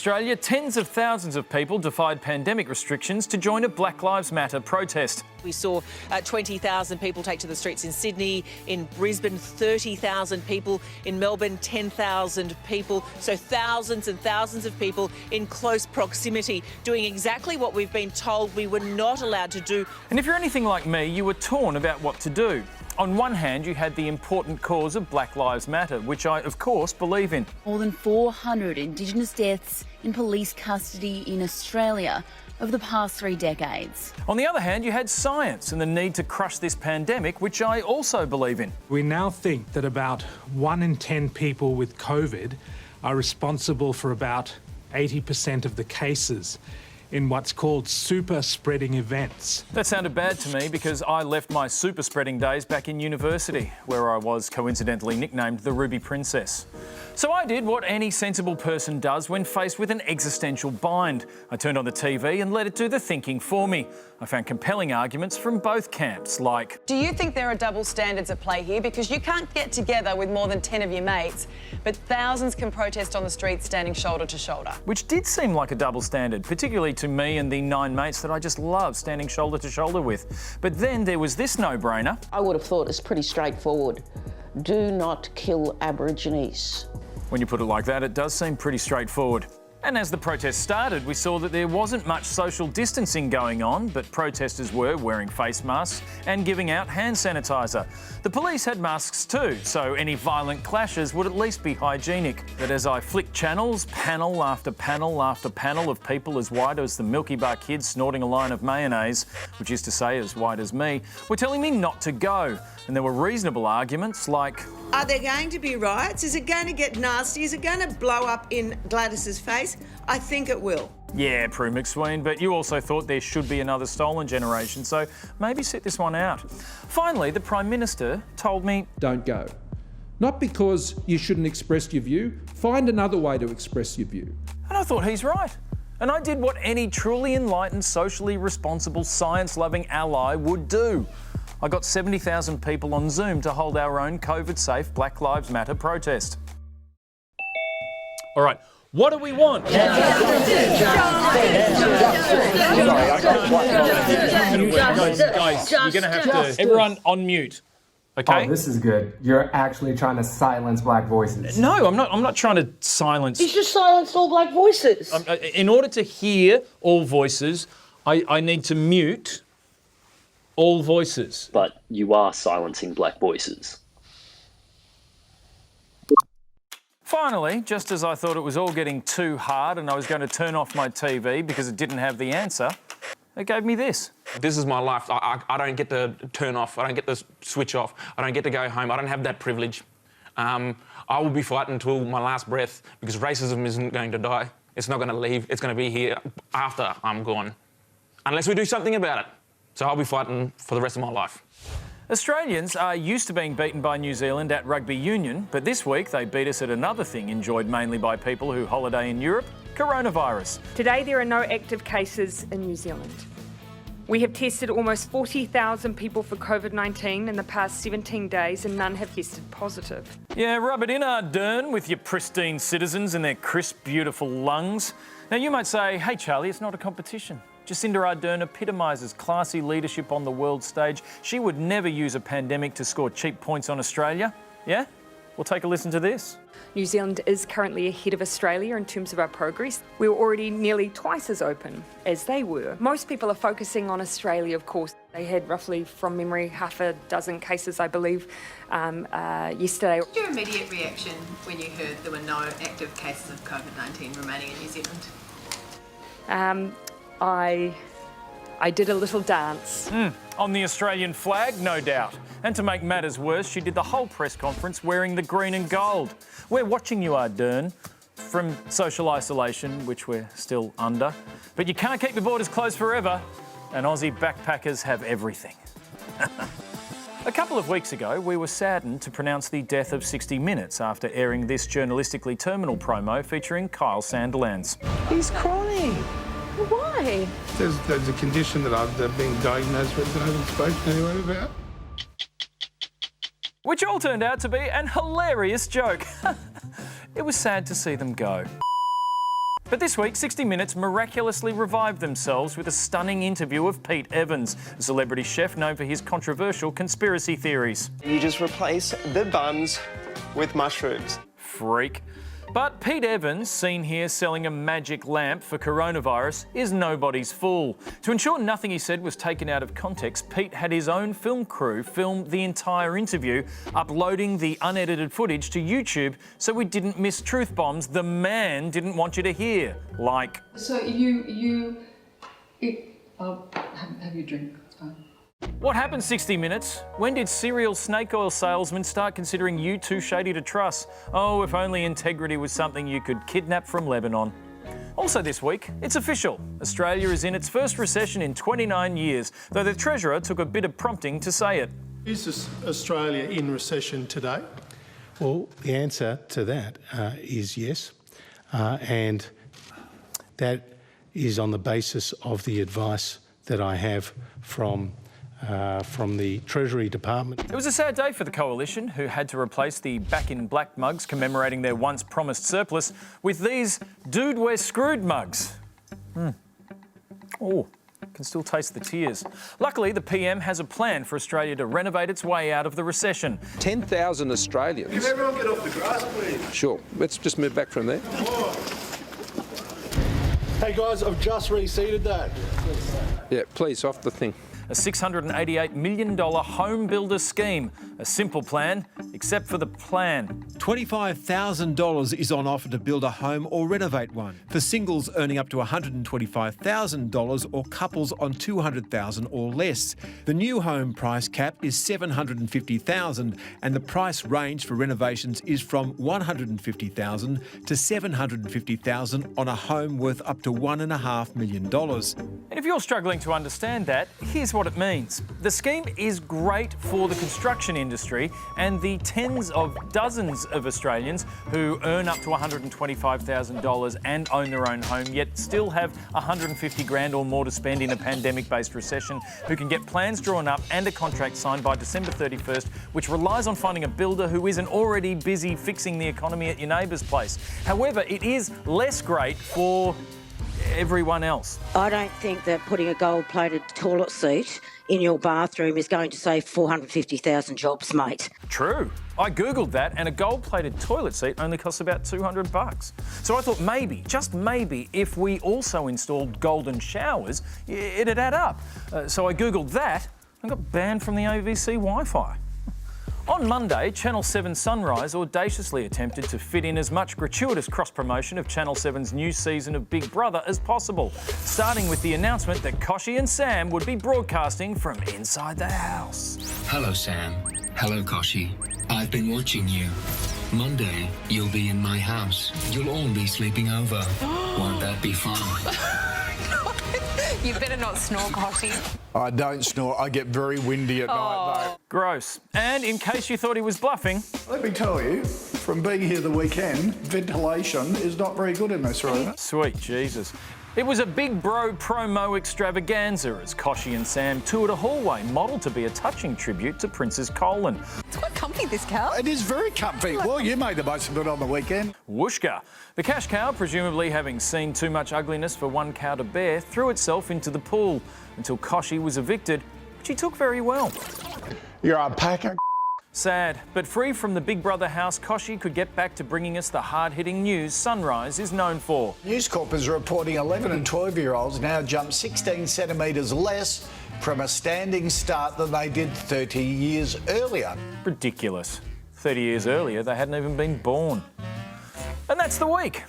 Australia, tens of thousands of people defied pandemic restrictions to join a Black Lives Matter protest. We saw 20,000 people take to the streets in Sydney, in Brisbane 30,000 people, in Melbourne 10,000 people. So thousands and thousands of people in close proximity doing exactly what we've been told we were not allowed to do. And if you're anything like me, you were torn about what to do. On one hand, you had the important cause of Black Lives Matter, which I, of course, believe in. More than 400 Indigenous deaths in police custody in Australia over the past 3 decades. On the other hand, you had science and the need to crush this pandemic, which I also believe in. We now think that about 1 in 10 people with COVID are responsible for about 80% of the cases in what's called super spreading events. That sounded bad to me because I left my super spreading days back in university, where I was coincidentally nicknamed the Ruby Princess. So I did what any sensible person does when faced with an existential bind. I turned on the TV and let it do the thinking for me. I found compelling arguments from both camps, like... Do you think there are double standards at play here? Because you can't get together with more than 10 of your mates, but thousands can protest on the streets standing shoulder to shoulder. Which did seem like a double standard, particularly to me and the 9 mates that I just love standing shoulder to shoulder with. But then there was this no-brainer. I would have thought it's pretty straightforward. Do not kill Aborigines. When you put it like that, it does seem pretty straightforward. And as the protest started, we saw that there wasn't much social distancing going on, but protesters were wearing face masks and giving out hand sanitizer. The police had masks too, so any violent clashes would at least be hygienic. But as I flicked channels, panel after panel after panel of people as white as the Milky Bar kids snorting a line of mayonnaise, which is to say as white as me, were telling me not to go. And there were reasonable arguments like... Are there going to be riots? Is it going to get nasty? Is it going to blow up in Gladys's face? I think it will. Yeah, Prue McSween, but you also thought there should be another stolen generation, so maybe sit this one out. Finally, the Prime Minister told me... Don't go. Not because you shouldn't express your view, find another way to express your view. And I thought he's right. And I did what any truly enlightened, socially responsible, science-loving ally would do. I got 70,000 people on Zoom to hold our own COVID-safe Black Lives Matter protest. All right, what do we want? Guys, you're going to have to... Everyone on mute, okay? Oh, this is good. You're actually trying to silence black voices. No, I'm not trying to silence... He's just silenced all black voices. In order to hear all voices, I need to mute all voices. But you are silencing black voices. Finally, just as I thought it was all getting too hard and I was going to turn off my TV because it didn't have the answer, it gave me this. This is my life. I don't get to turn off. I don't get to switch off. I don't get to go home. I don't have that privilege. I will be fighting until my last breath because racism isn't going to die. It's not going to leave. It's going to be here after I'm gone. Unless we do something about it. So I'll be fighting for the rest of my life. Australians are used to being beaten by New Zealand at rugby union, but this week they beat us at another thing enjoyed mainly by people who holiday in Europe, coronavirus. Today there are no active cases in New Zealand. We have tested almost 40,000 people for COVID-19 in the past 17 days and none have tested positive. Yeah, rub it in, Ardern, with your pristine citizens and their crisp, beautiful lungs. Now you might say, hey Charlie, it's not a competition. Jacinda Ardern epitomises classy leadership on the world stage. She would never use a pandemic to score cheap points on Australia. Yeah? Well, take a listen to this. New Zealand is currently ahead of Australia in terms of our progress. We were already nearly twice as open as they were. Most people are focusing on Australia, of course. They had roughly, from memory, 6 cases, I believe, yesterday. What was your immediate reaction when you heard there were no active cases of COVID-19 remaining in New Zealand? I did a little dance. On the Australian flag, no doubt. And to make matters worse, she did the whole press conference wearing the green and gold. We're watching you, Ardern, from social isolation, which we're still under. But you can't keep the borders closed forever, and Aussie backpackers have everything. A couple of weeks ago, we were saddened to pronounce the death of 60 Minutes after airing this journalistically terminal promo featuring Kyle Sandilands. He's crying. Why? There's a condition that I've been diagnosed with that I haven't spoken to anyone about. Which all turned out to be an hilarious joke. It was sad to see them go. But this week, 60 Minutes miraculously revived themselves with a stunning interview of Pete Evans, a celebrity chef known for his controversial conspiracy theories. You just replace the buns with mushrooms. Freak. But Pete Evans, seen here selling a magic lamp for coronavirus, is nobody's fool. To ensure nothing he said was taken out of context, Pete had his own film crew film the entire interview, uploading the unedited footage to YouTube so we didn't miss truth bombs the man didn't want you to hear. Like... So have your drink. It's fine. What happened, 60 Minutes? When did serial snake oil salesmen start considering you too shady to trust? Oh, if only integrity was something you could kidnap from Lebanon. Also this week, it's official. Australia is in its first recession in 29 years, though the Treasurer took a bit of prompting to say it. Is Australia in recession today? Well, the answer to that is yes, and that is on the basis of the advice that I have from the Treasury Department. It was a sad day for the Coalition, who had to replace the Back in Black mugs commemorating their once promised surplus with these Dude, We're Screwed mugs. Oh, can still taste the tears. Luckily, the PM has a plan for Australia to renovate its way out of the recession. 10,000 Australians. Can everyone get off the grass, please? Sure, let's just move back from there. Hey guys, I've just reseated that. Yeah, please, off the thing. A $688 million home builder scheme. A simple plan, except for the plan. $25,000 is on offer to build a home or renovate one for singles earning up to $125,000 or couples on $200,000 or less. The new home price cap is $750,000 and the price range for renovations is from $150,000 to $750,000 on a home worth up to $1.5 million. And if you're struggling to understand that, here's what it means. The scheme is great for the construction industry and the tens of dozens of Australians who earn up to $125,000 and own their own home, yet still have $150,000 or more to spend in a pandemic-based recession, who can get plans drawn up and a contract signed by December 31st, which relies on finding a builder who isn't already busy fixing the economy at your neighbour's place. However, it is less great for everyone else. I don't think that putting a gold-plated toilet seat in your bathroom is going to save 450,000 jobs, mate. True. I googled that, and a gold-plated toilet seat only costs about $200. So I thought maybe, just maybe, if we also installed golden showers, it'd add up. So I googled that and got banned from the AVC Wi-Fi. On Monday, Channel 7 Sunrise audaciously attempted to fit in as much gratuitous cross-promotion of Channel 7's new season of Big Brother as possible, starting with the announcement that Kochie and Sam would be broadcasting from inside the house. Hello, Sam. Hello, Kochie. I've been watching you. Monday, you'll be in my house. You'll all be sleeping over. Won't that be fun? You better not snore, Kochie. I don't snore. I get very windy at night, though. Gross. And in case you thought he was bluffing... Let me tell you, from being here the weekend, ventilation is not very good in this room. Sweet Jesus. It was a big bro promo extravaganza as Kochie and Sam toured a hallway modelled to be a touching tribute to Princess Colin. It's quite comfy, this cow. It is very comfy. Well, you made the most of it on the weekend. Whooshka. The cash cow, presumably having seen too much ugliness for one cow to bear, threw itself into the pool until Kochie was evicted, which he took very well. You're a packer. Sad, but free from the Big Brother house, Kochie could get back to bringing us the hard-hitting news Sunrise is known for. News Corp is reporting 11 and 12-year-olds now jump 16 centimetres less from a standing start than they did 30 years earlier. Ridiculous. 30 years earlier, they hadn't even been born. And that's the week.